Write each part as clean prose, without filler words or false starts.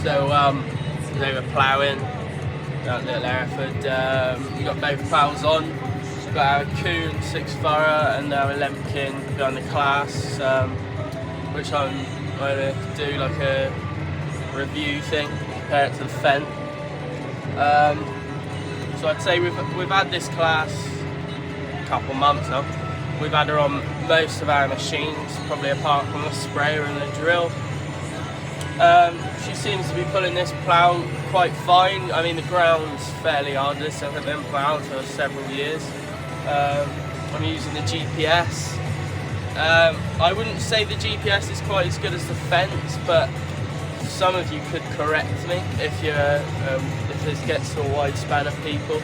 So they were ploughing that little Hereford. We got both ploughs on. We've got our Coon 6 Thorough and our Lempkin behind the CLAAS, which I'm going to do like a review thing, compare it to the Fendt. So I'd say we've had this CLAAS a couple months now. We've had her on most of our machines, probably apart from the sprayer and the drill. She seems to be pulling this plough quite fine. I mean, the ground's fairly arduous. I haven't been ploughed for several years. I'm using the GPS. I wouldn't say the GPS is quite as good as the Fendt, but some of you could correct me if this gets to a wide span of people.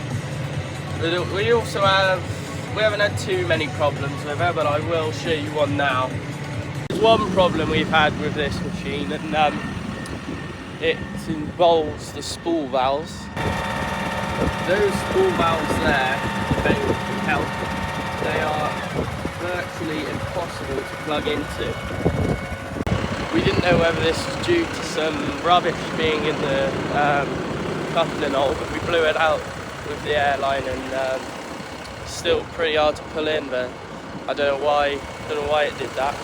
We haven't had too many problems with her, but I will show you one now. There's one problem we've had with this machine, and it involves the spool valves. Those spool valves there, if anyone can help, they are virtually impossible to plug into. We didn't know whether this was due to some rubbish being in the coupling hole, but we blew it out with the airline, and still pretty hard to pull in, but I don't know why it did that.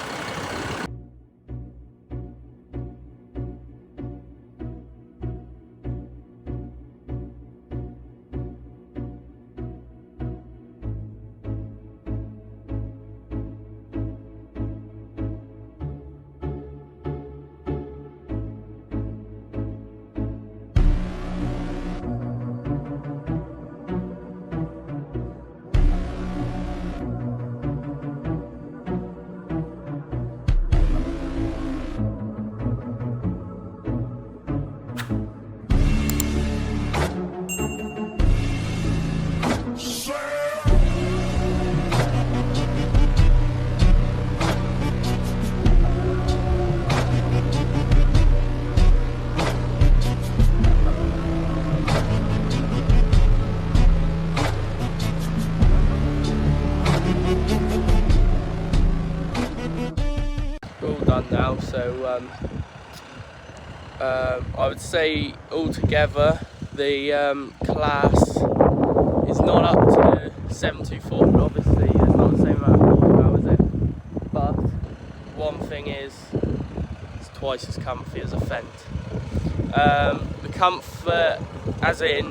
All done now, so I would say altogether the CLAAS is not up to the 724, but obviously it's not the same amount of horsepower, is it? But one thing is, it's twice as comfy as a Fendt. The comfort, as in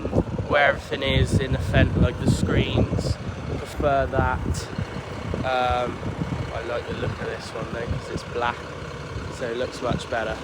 where everything is in the Fendt, like the screens, prefer that. I like the look of this one though, because it's black, so it looks much better.